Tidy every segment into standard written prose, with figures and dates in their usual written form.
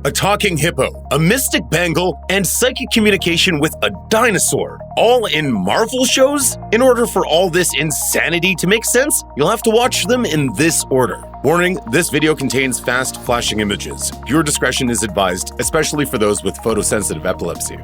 a talking hippo, a mystic bangle, and psychic communication with a dinosaur, all in Marvel shows? In order for all this insanity to make sense, you'll have to watch them in this order. Warning, this video contains fast flashing images. Viewer discretion is advised, especially for those with photosensitive epilepsy.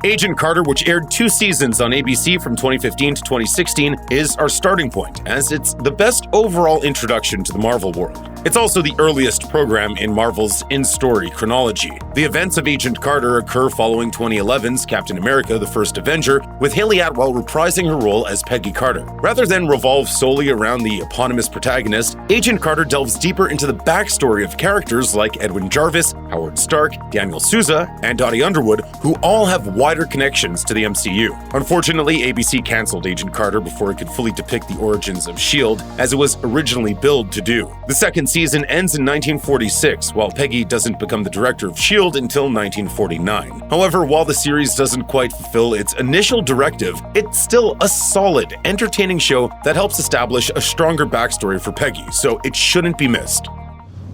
Agent Carter, which aired 2 seasons on ABC from 2015 to 2016, is our starting point, as it's the best overall introduction to the Marvel world. It's also the earliest program in Marvel's in-story chronology. The events of Agent Carter occur following 2011's Captain America: The First Avenger, with Hayley Atwell reprising her role as Peggy Carter. Rather than revolve solely around the eponymous protagonist, Agent Carter delves deeper into the backstory of characters like Edwin Jarvis, Howard Stark, Daniel Souza, and Dottie Underwood, who all have wider connections to the MCU. Unfortunately, ABC canceled Agent Carter before it could fully depict the origins of S.H.I.E.L.D., as it was originally billed to do. The second season ends in 1946, while Peggy doesn't become the director of S.H.I.E.L.D. until 1949. However, while the series doesn't quite fulfill its initial directive, it's still a solid, entertaining show that helps establish a stronger backstory for Peggy, so it shouldn't be missed.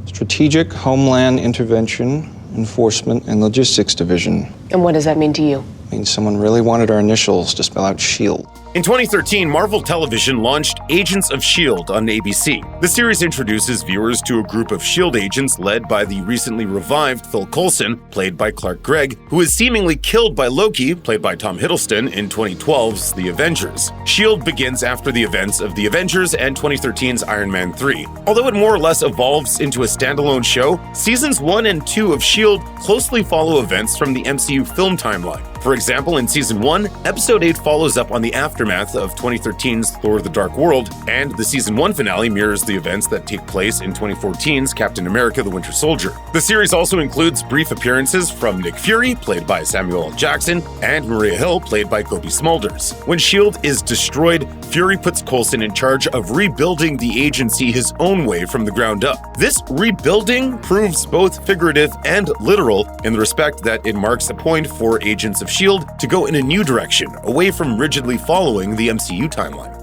Strategic Homeland Intervention, Enforcement, and Logistics Division. And what does that mean to you? It means someone really wanted our initials to spell out S.H.I.E.L.D. In 2013, Marvel Television launched Agents of S.H.I.E.L.D. on ABC. The series introduces viewers to a group of S.H.I.E.L.D. agents led by the recently revived Phil Coulson, played by Clark Gregg, who is seemingly killed by Loki, played by Tom Hiddleston, in 2012's The Avengers. S.H.I.E.L.D. begins after the events of The Avengers and 2013's Iron Man 3. Although it more or less evolves into a standalone show, Seasons 1 and 2 of S.H.I.E.L.D. closely follow events from the MCU film timeline. For example, in Season 1, Episode 8 follows up on the aftermath of 2013's Thor: The Dark World, and the Season 1 finale mirrors the events that take place in 2014's Captain America: The Winter Soldier. The series also includes brief appearances from Nick Fury, played by Samuel L. Jackson, and Maria Hill, played by Kobe Smulders. When S.H.I.E.L.D. is destroyed, Fury puts Coulson in charge of rebuilding the agency his own way from the ground up. This rebuilding proves both figurative and literal in the respect that it marks a point for Agents of S.H.I.E.L.D. to go in a new direction, away from rigidly following the MCU timeline.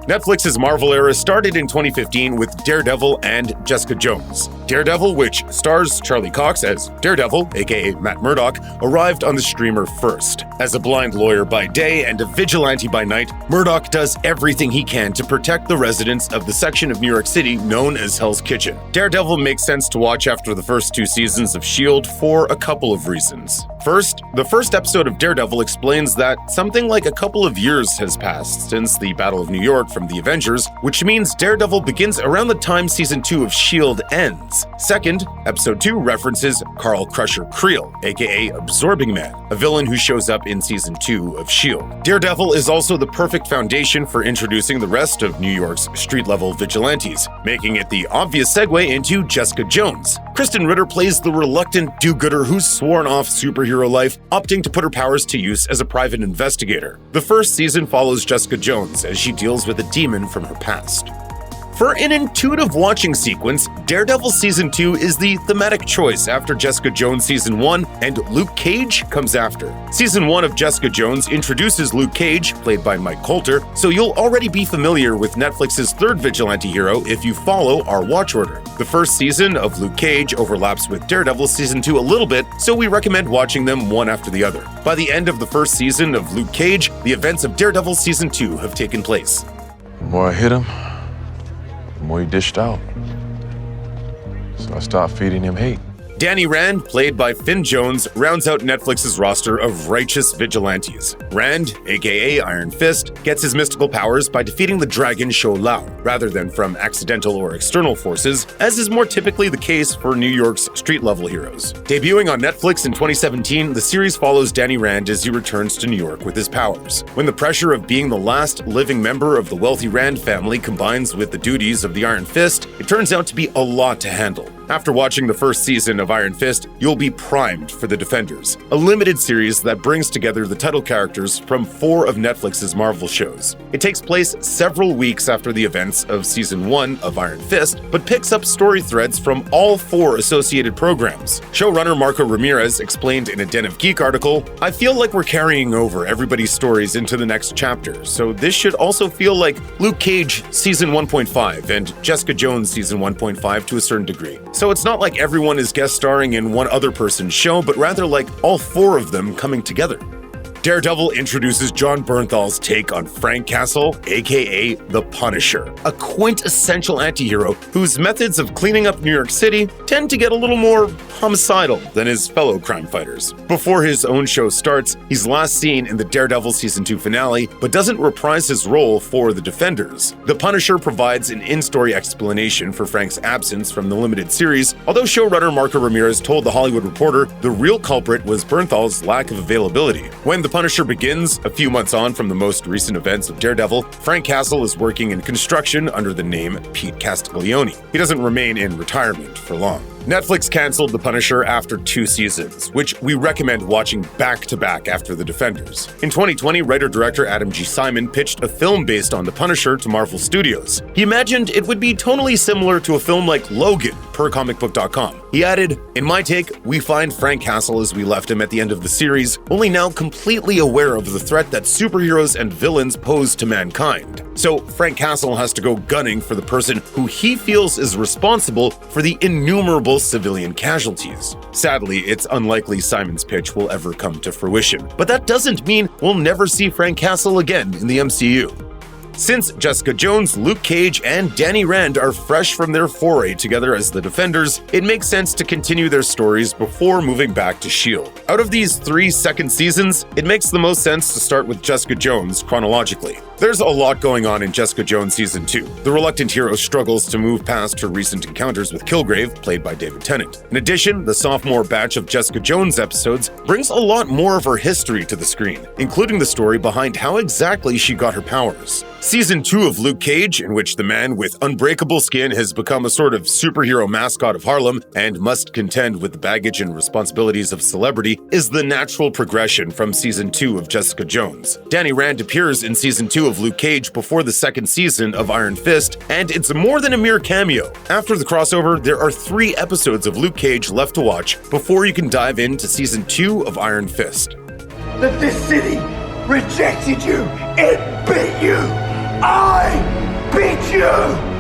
Netflix's Marvel era started in 2015 with Daredevil and Jessica Jones. Daredevil, which stars Charlie Cox as Daredevil, aka Matt Murdock, arrived on the streamer first. As a blind lawyer by day and a vigilante by night, Murdock does everything he can to protect the residents of the section of New York City known as Hell's Kitchen. Daredevil makes sense to watch after the first 2 seasons of S.H.I.E.L.D. for a couple of reasons. First, the first episode of Daredevil explains that something like a couple of years has passed since the Battle of New York from the Avengers, which means Daredevil begins around the time Season 2 of S.H.I.E.L.D. ends. Second, Episode 2 references Carl Crusher Creel, aka Absorbing Man, a villain who shows up in Season 2 of S.H.I.E.L.D. Daredevil is also the perfect foundation for introducing the rest of New York's street-level vigilantes, making it the obvious segue into Jessica Jones. Kristen Ritter plays the reluctant do-gooder who's sworn off superhero life, opting to put her powers to use as a private investigator. The first season follows Jessica Jones as she deals with a demon from her past. For an intuitive watching sequence, Daredevil Season 2 is the thematic choice after Jessica Jones Season 1, and Luke Cage comes after. Season 1 of Jessica Jones introduces Luke Cage, played by Mike Colter, so you'll already be familiar with Netflix's third vigilante hero if you follow our watch order. The first season of Luke Cage overlaps with Daredevil Season 2 a little bit, so we recommend watching them one after the other. By the end of the first season of Luke Cage, the events of Daredevil Season 2 have taken place. The more I hit him, the more he dished out. So I stopped feeding him hate. Danny Rand, played by Finn Jones, rounds out Netflix's roster of righteous vigilantes. Rand, aka Iron Fist, gets his mystical powers by defeating the dragon Shou Lao, rather than from accidental or external forces, as is more typically the case for New York's street-level heroes. Debuting on Netflix in 2017, the series follows Danny Rand as he returns to New York with his powers. When the pressure of being the last living member of the wealthy Rand family combines with the duties of the Iron Fist, it turns out to be a lot to handle. After watching the first season of Iron Fist, you'll be primed for The Defenders, a limited series that brings together the title characters from 4 of Netflix's Marvel shows. It takes place several weeks after the events of Season 1 of Iron Fist, but picks up story threads from all 4 associated programs. Showrunner Marco Ramirez explained in a Den of Geek article, "I feel like we're carrying over everybody's stories into the next chapter, so this should also feel like Luke Cage Season 1.5 and Jessica Jones Season 1.5 to a certain degree." So it's not like everyone is guest starring in one other person's show, but rather like all four of them coming together. Daredevil introduces Jon Bernthal's take on Frank Castle, aka The Punisher, a quintessential anti-hero whose methods of cleaning up New York City tend to get a little more homicidal than his fellow crime fighters. Before his own show starts, he's last seen in the Daredevil Season 2 finale, but doesn't reprise his role for the Defenders. The Punisher provides an in-story explanation for Frank's absence from the limited series, although showrunner Marco Ramirez told The Hollywood Reporter the real culprit was Bernthal's lack of availability. When The Punisher begins, a few months on from the most recent events of Daredevil, Frank Castle is working in construction under the name Pete Castiglione. He doesn't remain in retirement for long. Netflix canceled The Punisher after 2 seasons, which we recommend watching back-to-back after The Defenders. In 2020, writer-director Adam G. Simon pitched a film based on The Punisher to Marvel Studios. He imagined it would be tonally similar to a film like Logan, per comicbook.com. He added, "In my take, we find Frank Castle as we left him at the end of the series, only now completely aware of the threat that superheroes and villains pose to mankind. So Frank Castle has to go gunning for the person who he feels is responsible for the innumerable civilian casualties." Sadly, it's unlikely Simon's pitch will ever come to fruition, but that doesn't mean we'll never see Frank Castle again in the MCU. Since Jessica Jones, Luke Cage, and Danny Rand are fresh from their foray together as the Defenders, it makes sense to continue their stories before moving back to S.H.I.E.L.D. Out of these 3 second seasons, it makes the most sense to start with Jessica Jones chronologically. There's a lot going on in Jessica Jones Season 2. The reluctant hero struggles to move past her recent encounters with Kilgrave, played by David Tennant. In addition, the sophomore batch of Jessica Jones episodes brings a lot more of her history to the screen, including the story behind how exactly she got her powers. Season 2 of Luke Cage, in which the man with unbreakable skin has become a sort of superhero mascot of Harlem and must contend with the baggage and responsibilities of celebrity, is the natural progression from Season 2 of Jessica Jones. Danny Rand appears in Season 2 of Luke Cage before the 2nd season of Iron Fist, and it's more than a mere cameo. After the crossover, there are 3 episodes of Luke Cage left to watch before you can dive into Season 2 of Iron Fist. That this city rejected you, it beat you, I beat you!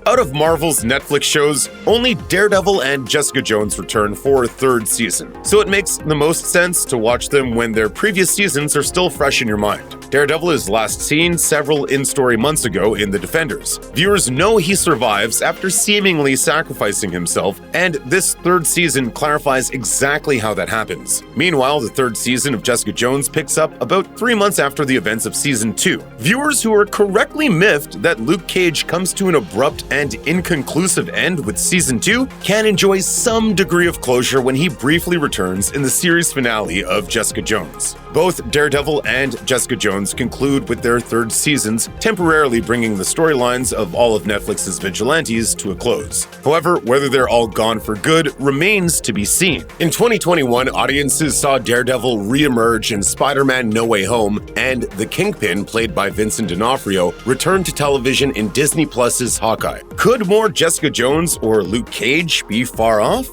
Out of Marvel's Netflix shows, only Daredevil and Jessica Jones return for a 3rd season, so it makes the most sense to watch them when their previous seasons are still fresh in your mind. Daredevil is last seen several in-story months ago in The Defenders. Viewers know he survives after seemingly sacrificing himself, and this 3rd season clarifies exactly how that happens. Meanwhile, the 3rd season of Jessica Jones picks up about 3 months after the events of Season 2. Viewers who are correctly miffed that Luke Cage comes to an abrupt and inconclusive end with Season 2 can enjoy some degree of closure when he briefly returns in the series finale of Jessica Jones. Both Daredevil and Jessica Jones conclude with their 3rd seasons, temporarily bringing the storylines of all of Netflix's vigilantes to a close. However, whether they're all gone for good remains to be seen. In 2021, audiences saw Daredevil re-emerge in Spider-Man No Way Home, and the Kingpin, played by Vincent D'Onofrio, returned to television in Disney Plus's Hawkeye. Could more Jessica Jones or Luke Cage be far off?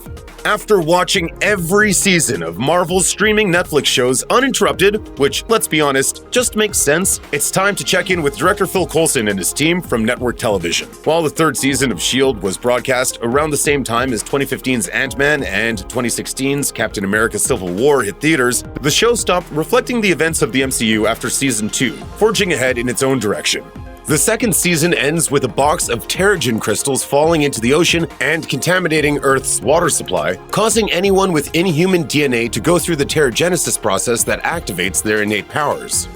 After watching every season of Marvel's streaming Netflix shows uninterrupted, which, let's be honest, just makes sense, it's time to check in with director Phil Coulson and his team from network television. While the 3rd season of S.H.I.E.L.D. was broadcast around the same time as 2015's Ant-Man and 2016's Captain America Civil War hit theaters, the show stopped reflecting the events of the MCU after Season 2, forging ahead in its own direction. The 2nd season ends with a box of Terrigen crystals falling into the ocean and contaminating Earth's water supply, causing anyone with inhuman DNA to go through the Terrigenesis process that activates their innate powers.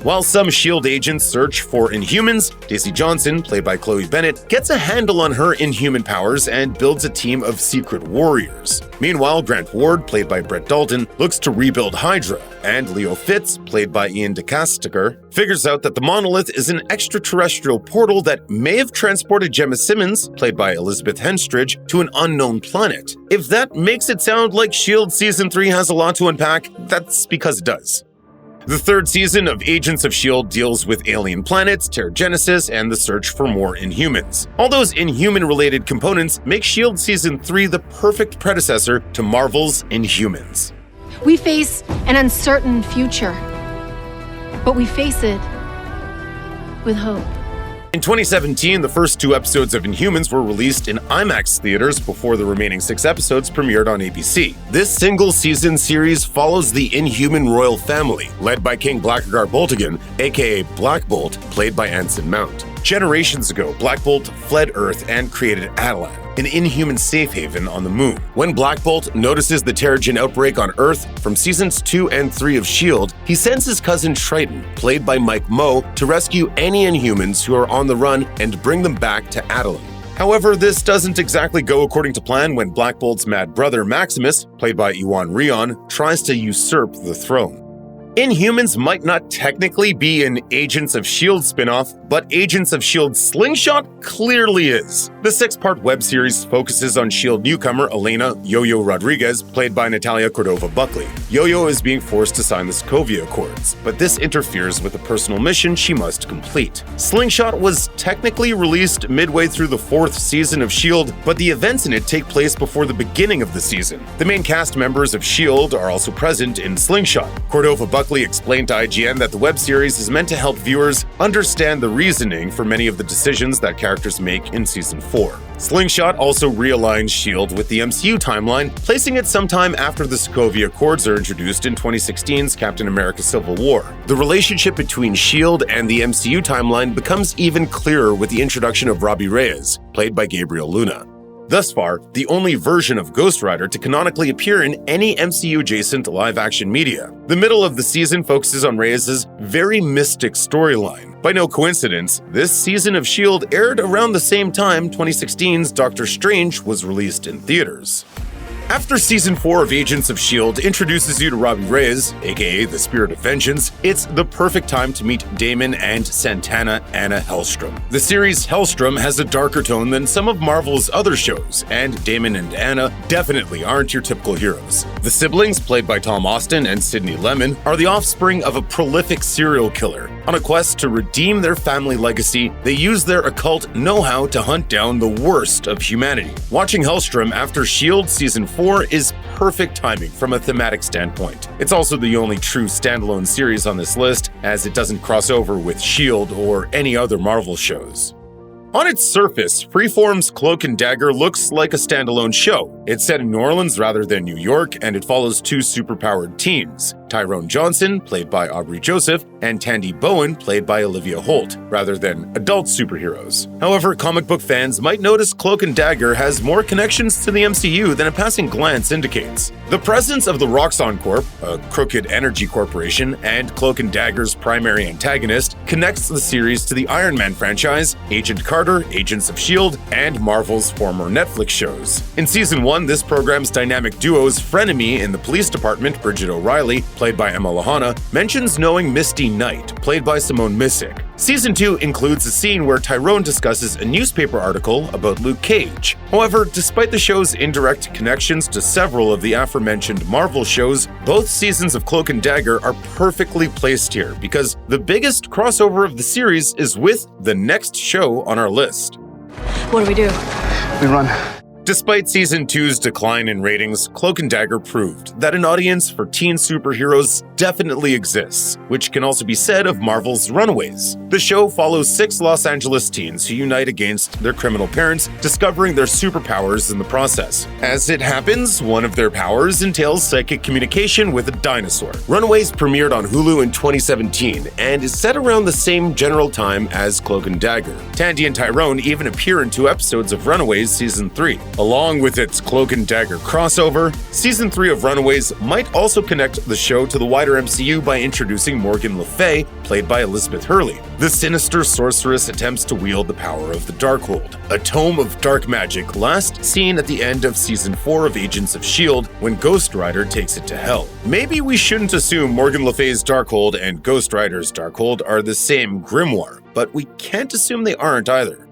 While some S.H.I.E.L.D. agents search for Inhumans, Daisy Johnson, played by Chloe Bennett, gets a handle on her inhuman powers and builds a team of secret warriors. Meanwhile, Grant Ward, played by Brett Dalton, looks to rebuild Hydra, and Leo Fitz, played by Ian DeCasticker, figures out that the Monolith is an extraterrestrial portal that may have transported Gemma Simmons, played by Elizabeth Henstridge, to an unknown planet. If that makes it sound like S.H.I.E.L.D. Season 3 has a lot to unpack, that's because it does. The 3rd season of Agents of S.H.I.E.L.D. deals with alien planets, Terrigenesis, and the search for more Inhumans. All those Inhuman-related components make S.H.I.E.L.D. Season 3 the perfect predecessor to Marvel's Inhumans. We face an uncertain future, but we face it with hope. In 2017, the first 2 episodes of Inhumans were released in IMAX theaters before the remaining 6 episodes premiered on ABC. This single-season series follows the Inhuman royal family, led by King Blackguard Boltigan, aka Black Bolt, played by Anson Mount. Generations ago, Black Bolt fled Earth and created Attilan, an Inhuman safe haven on the moon. When Black Bolt notices the Terrigen outbreak on Earth from seasons 2 and 3 of S.H.I.E.L.D., he sends his cousin Triton, played by Mike Moe, to rescue any Inhumans who are on the run and bring them back to Attilan. However, this doesn't exactly go according to plan when Black Bolt's mad brother Maximus, played by Iwan Rheon, tries to usurp the throne. Inhumans might not technically be an Agents of S.H.I.E.L.D. spin-off, but Agents of S.H.I.E.L.D. Slingshot clearly is. The 6-part web series focuses on S.H.I.E.L.D. newcomer Elena Yo-Yo Rodriguez, played by Natalia Cordova-Buckley. Yo-Yo is being forced to sign the Sokovia Accords, but this interferes with a personal mission she must complete. Slingshot was technically released midway through the 4th season of S.H.I.E.L.D., but the events in it take place before the beginning of the season. The main cast members of S.H.I.E.L.D. are also present in Slingshot. Cordova-Buckley explained to IGN that the web series is meant to help viewers understand the reasoning for many of the decisions that characters make in Season 4. Slingshot also realigns S.H.I.E.L.D. with the MCU timeline, placing it sometime after the Sokovia Accords are introduced in 2016's Captain America Civil War. The relationship between S.H.I.E.L.D. and the MCU timeline becomes even clearer with the introduction of Robbie Reyes, played by Gabriel Luna. Thus far, the only version of Ghost Rider to canonically appear in any MCU-adjacent live-action media. The middle of the season focuses on Reyes' very mystic storyline. By no coincidence, this season of S.H.I.E.L.D. aired around the same time 2016's Doctor Strange was released in theaters. After Season 4 of Agents of S.H.I.E.L.D. introduces you to Robbie Reyes, aka the Spirit of Vengeance, it's the perfect time to meet Damon and Santana Anna Hellstrom. The series Hellstrom has a darker tone than some of Marvel's other shows, and Damon and Anna definitely aren't your typical heroes. The siblings, played by Tom Austin and Sidney Lemon, are the offspring of a prolific serial killer. On a quest to redeem their family legacy, they use their occult know-how to hunt down the worst of humanity. Watching Hellstrom after S.H.I.E.L.D. Season 4 is perfect timing from a thematic standpoint. It's also the only true standalone series on this list, as it doesn't cross over with S.H.I.E.L.D. or any other Marvel shows. On its surface, Freeform's Cloak and Dagger looks like a standalone show. It's set in New Orleans rather than New York, and it follows 2 superpowered teens, Tyrone Johnson, played by Aubrey Joseph, and Tandy Bowen, played by Olivia Holt, rather than adult superheroes. However, comic book fans might notice Cloak and Dagger has more connections to the MCU than a passing glance indicates. The presence of the Roxxon Corp, a crooked energy corporation, and Cloak and Dagger's primary antagonist connects the series to the Iron Man franchise, Agent Carter, Agents of S.H.I.E.L.D., and Marvel's former Netflix shows. In Season 1, this program's dynamic duo's frenemy in the police department, Bridget O'Reilly, played by Emma Lahana, mentions knowing Misty Knight, played by Simone Missick. Season 2 includes a scene where Tyrone discusses a newspaper article about Luke Cage. However, despite the show's indirect connections to several of the aforementioned Marvel shows, both seasons of Cloak and Dagger are perfectly placed here because the biggest crossover of the series is with the next show on our list. What do we do? We run. Despite Season 2's decline in ratings, Cloak and Dagger proved that an audience for teen superheroes definitely exists, which can also be said of Marvel's Runaways. The show follows 6 Los Angeles teens who unite against their criminal parents, discovering their superpowers in the process. As it happens, one of their powers entails psychic communication with a dinosaur. Runaways premiered on Hulu in 2017 and is set around the same general time as Cloak and Dagger. Tandy and Tyrone even appear in 2 episodes of Runaways Season 3. Along with its Cloak and Dagger crossover, Season 3 of Runaways might also connect the show to the wider MCU by introducing Morgan Le Fay, played by Elizabeth Hurley. The sinister sorceress attempts to wield the power of the Darkhold, a tome of dark magic last seen at the end of Season 4 of Agents of S.H.I.E.L.D. when Ghost Rider takes it to hell. Maybe we shouldn't assume Morgan Le Fay's Darkhold and Ghost Rider's Darkhold are the same grimoire, but we can't assume they aren't either.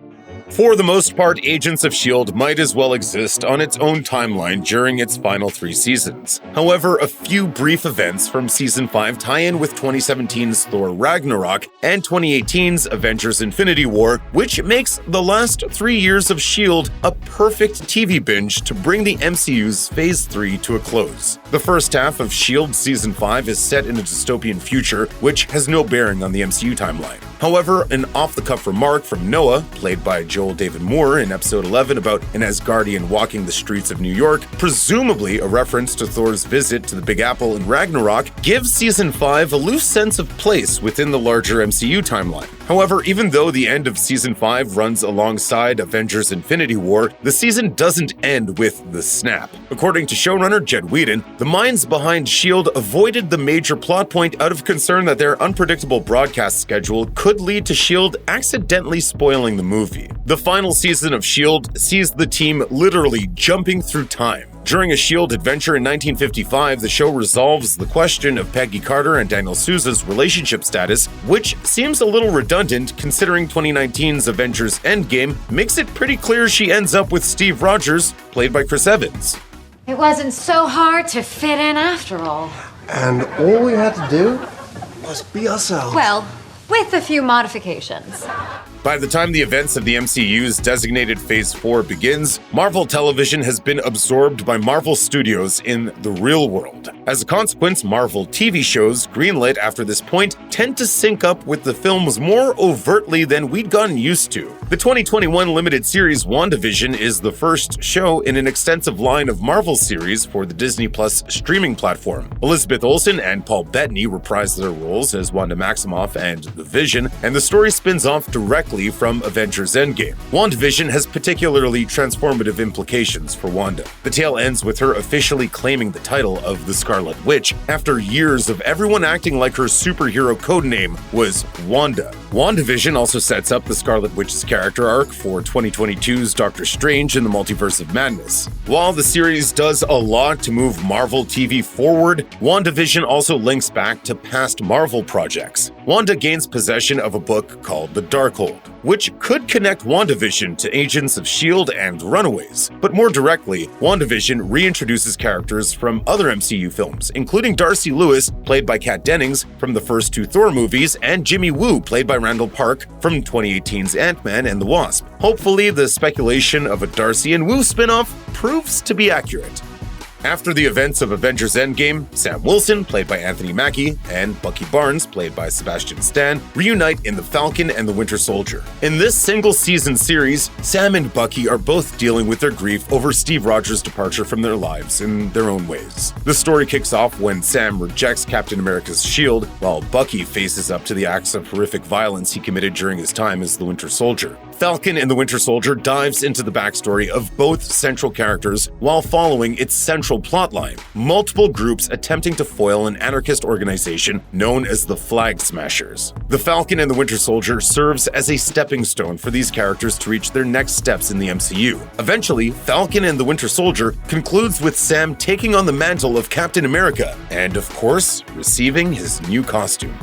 For the most part, Agents of S.H.I.E.L.D. might as well exist on its own timeline during its final 3 seasons. However, a few brief events from Season 5 tie in with 2017's Thor Ragnarok and 2018's Avengers Infinity War, which makes the last 3 years of S.H.I.E.L.D. a perfect TV binge to bring the MCU's Phase 3 to a close. The first half of S.H.I.E.L.D. Season 5 is set in a dystopian future, which has no bearing on the MCU timeline. However, an off-the-cuff remark from Noah, played by Joel David Moore in episode 11 about an Asgardian walking the streets of New York, presumably a reference to Thor's visit to the Big Apple in Ragnarok, gives Season 5 a loose sense of place within the larger MCU timeline. However, even though the end of Season 5 runs alongside Avengers Infinity War, the season doesn't end with the snap. According to showrunner Jed Whedon, the minds behind S.H.I.E.L.D. avoided the major plot point out of concern that their unpredictable broadcast schedule could lead to S.H.I.E.L.D. accidentally spoiling the movie. The final season of S.H.I.E.L.D. sees the team literally jumping through time. During a S.H.I.E.L.D. adventure in 1955, the show resolves the question of Peggy Carter and Daniel Souza's relationship status, which seems a little redundant considering 2019's Avengers Endgame makes it pretty clear she ends up with Steve Rogers, played by Chris Evans. It wasn't so hard to fit in after all. And all we had to do was be ourselves. Well, with a few modifications. By the time the events of the MCU's designated Phase 4 begins, Marvel Television has been absorbed by Marvel Studios in the real world. As a consequence, Marvel TV shows greenlit after this point tend to sync up with the films more overtly than we'd gotten used to. The 2021 limited series WandaVision is the first show in an extensive line of Marvel series for the Disney Plus streaming platform. Elizabeth Olsen and Paul Bettany reprise their roles as Wanda Maximoff and the Vision, and the story spins off directly from Avengers Endgame. WandaVision has particularly transformative implications for Wanda. The tale ends with her officially claiming the title of the Scarlet Witch after years of everyone acting like her superhero codename was Wanda. WandaVision also sets up the Scarlet Witch's character arc for 2022's Doctor Strange in the Multiverse of Madness. While the series does a lot to move Marvel TV forward, WandaVision also links back to past Marvel projects. Wanda gains possession of a book called The Darkhold, which could connect WandaVision to Agents of S.H.I.E.L.D. and Runaways. But more directly, WandaVision reintroduces characters from other MCU films, including Darcy Lewis, played by Kat Dennings from the first two Thor movies, and Jimmy Woo, played by Randall Park from 2018's Ant-Man and the Wasp. Hopefully, the speculation of a Darcy and Woo spin-off proves to be accurate. After the events of Avengers Endgame, Sam Wilson, played by Anthony Mackie, and Bucky Barnes, played by Sebastian Stan, reunite in The Falcon and the Winter Soldier. In this single-season series, Sam and Bucky are both dealing with their grief over Steve Rogers' departure from their lives in their own ways. The story kicks off when Sam rejects Captain America's shield, while Bucky faces up to the acts of horrific violence he committed during his time as the Winter Soldier. Falcon and the Winter Soldier dives into the backstory of both central characters while following its central plotline: multiple groups attempting to foil an anarchist organization known as the Flag Smashers. The Falcon and the Winter Soldier serves as a stepping stone for these characters to reach their next steps in the MCU. Eventually, Falcon and the Winter Soldier concludes with Sam taking on the mantle of Captain America and, of course, receiving his new costume.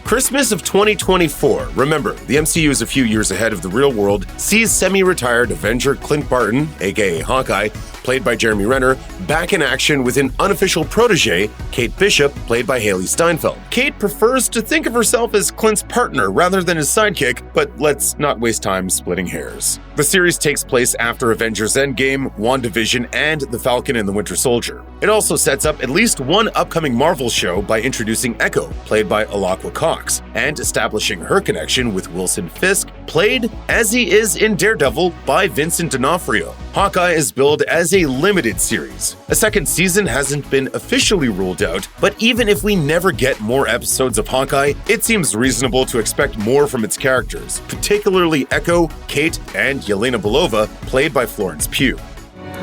Christmas of 2024. Remember, the MCU is a few years ahead of the real world, sees semi-retired Avenger Clint Barton, aka Hawkeye, played by Jeremy Renner, back in action with an unofficial protege, Kate Bishop, played by Haley Steinfeld. Kate prefers to think of herself as Clint's partner rather than his sidekick, but let's not waste time splitting hairs. The series takes place after Avengers Endgame, WandaVision, and The Falcon and the Winter Soldier. It also sets up at least one upcoming Marvel show by introducing Echo, played by Alaqua Cox, and establishing her connection with Wilson Fisk, played as he is in Daredevil by Vincent D'Onofrio. Hawkeye is billed as a limited series. A second season hasn't been officially ruled out, but even if we never get more episodes of Hawkeye, it seems reasonable to expect more from its characters, particularly Echo, Kate, and Yelena Belova, played by Florence Pugh.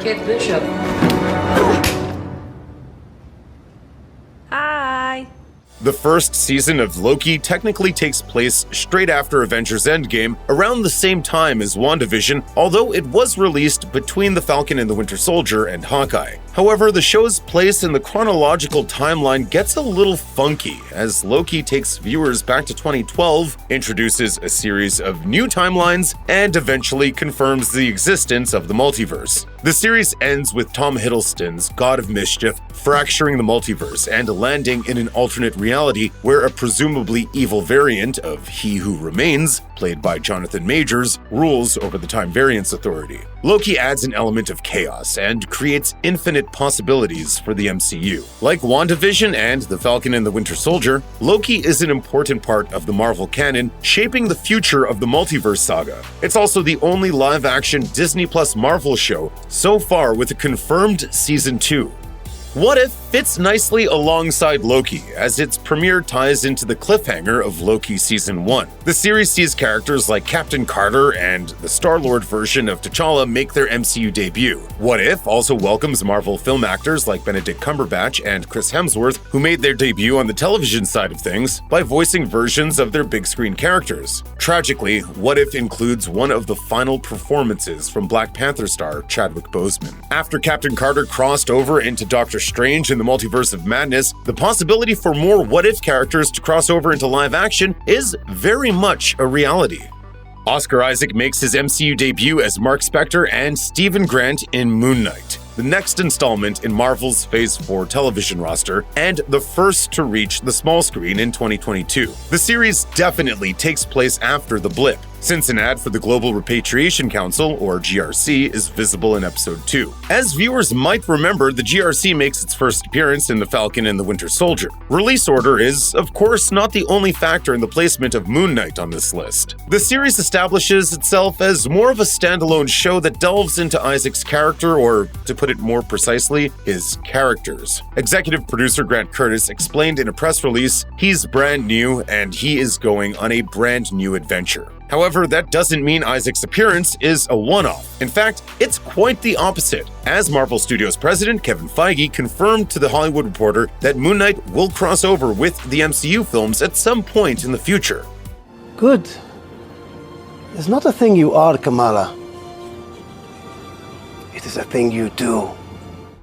Kate Bishop. Hi. The first season of Loki technically takes place straight after Avengers Endgame, around the same time as WandaVision, although it was released between The Falcon and the Winter Soldier and Hawkeye. However, the show's place in the chronological timeline gets a little funky, as Loki takes viewers back to 2012, introduces a series of new timelines, and eventually confirms the existence of the multiverse. The series ends with Tom Hiddleston's God of Mischief fracturing the multiverse and landing in an alternate reality where a presumably evil variant of He Who Remains, played by Jonathan Majors, rules over the Time Variance Authority. Loki adds an element of chaos and creates infinite possibilities for the MCU. Like WandaVision and The Falcon and the Winter Soldier, Loki is an important part of the Marvel canon, shaping the future of the multiverse saga. It's also the only live-action Disney Plus Marvel show so far with a confirmed Season 2. What If fits nicely alongside Loki, as its premiere ties into the cliffhanger of Loki Season 1. The series sees characters like Captain Carter and the Star-Lord version of T'Challa make their MCU debut. What If also welcomes Marvel film actors like Benedict Cumberbatch and Chris Hemsworth, who made their debut on the television side of things by voicing versions of their big-screen characters. Tragically, What If includes one of the final performances from Black Panther star Chadwick Boseman. After Captain Carter crossed over into Doctor Strange in the Multiverse of Madness, the possibility for more What If characters to cross over into live action is very much a reality. Oscar Isaac makes his MCU debut as Mark Spector and Stephen Grant in Moon Knight, the next installment in Marvel's Phase 4 television roster, and the first to reach the small screen in 2022. The series definitely takes place after the blip, since an ad for the Global Repatriation Council, or GRC, is visible in Episode 2. As viewers might remember, the GRC makes its first appearance in The Falcon and the Winter Soldier. Release order is, of course, not the only factor in the placement of Moon Knight on this list. The series establishes itself as more of a standalone show that delves into Isaac's character, or, to put it more precisely, his characters. Executive producer Grant Curtis explained in a press release, he's brand new and he is going on a brand new adventure. However, that doesn't mean Isaac's appearance is a one-off. In fact, it's quite the opposite, as Marvel Studios president Kevin Feige confirmed to The Hollywood Reporter that Moon Knight will cross over with the MCU films at some point in the future. Good. It's not a thing you are, Kamala. It is a thing you do.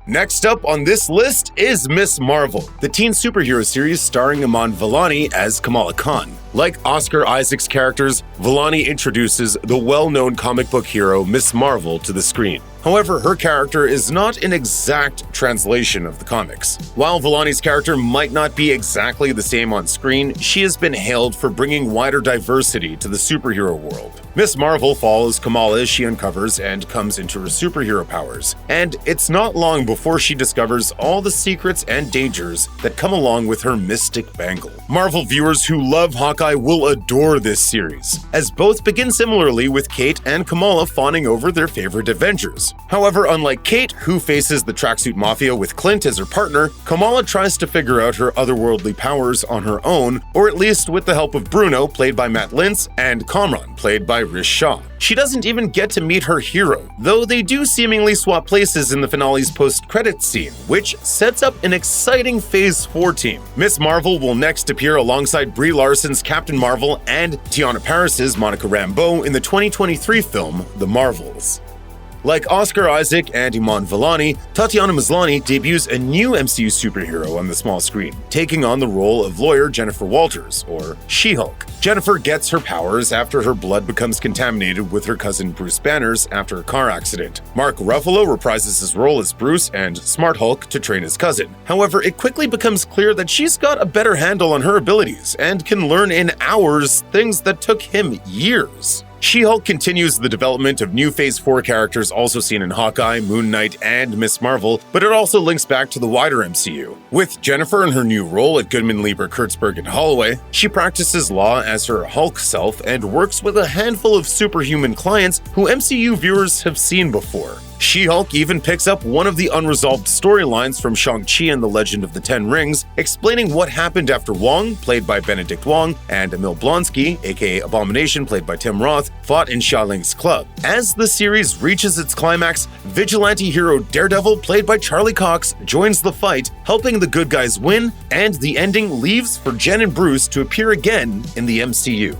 Next up on this list is Ms. Marvel, the teen superhero series starring Iman Vellani as Kamala Khan. Like Oscar Isaac's characters, Vellani introduces the well-known comic book hero Ms. Marvel to the screen. However, her character is not an exact translation of the comics. While Vellani's character might not be exactly the same on screen, she has been hailed for bringing wider diversity to the superhero world. Ms. Marvel follows Kamala as she uncovers and comes into her superhero powers, and it's not long before she discovers all the secrets and dangers that come along with her mystic bangle. Marvel viewers who love Hawkeye will adore this series, as both begin similarly with Kate and Kamala fawning over their favorite Avengers. However, unlike Kate, who faces the tracksuit mafia with Clint as her partner, Kamala tries to figure out her otherworldly powers on her own, or at least with the help of Bruno, played by Matt Lintz, and Kamran, played by Rish Shah. She doesn't even get to meet her hero, though they do seemingly swap places in the finale's post-credits scene, which sets up an exciting Phase 4 team. Ms. Marvel will next appear alongside Brie Larson's Captain Marvel and Teyonah Parris's Monica Rambeau in the 2023 film The Marvels. Like Oscar Isaac and Iman Vellani, Tatiana Maslany debuts a new MCU superhero on the small screen, taking on the role of lawyer Jennifer Walters, or She-Hulk. Jennifer gets her powers after her blood becomes contaminated with her cousin Bruce Banner's after a car accident. Mark Ruffalo reprises his role as Bruce and Smart Hulk to train his cousin. However, it quickly becomes clear that she's got a better handle on her abilities and can learn in hours things that took him years. She-Hulk continues the development of new Phase 4 characters also seen in Hawkeye, Moon Knight, and Ms. Marvel, but it also links back to the wider MCU. With Jennifer in her new role at Goodman, Lieber, Kurtzberg, and Holloway, she practices law as her Hulk self and works with a handful of superhuman clients who MCU viewers have seen before. She-Hulk even picks up one of the unresolved storylines from Shang-Chi and the Legend of the Ten Rings, explaining what happened after Wong, played by Benedict Wong, and Emil Blonsky, aka Abomination, played by Tim Roth, fought in Xiaoling's club. As the series reaches its climax, vigilante hero Daredevil, played by Charlie Cox, joins the fight, helping the good guys win, and the ending leaves for Jen and Bruce to appear again in the MCU.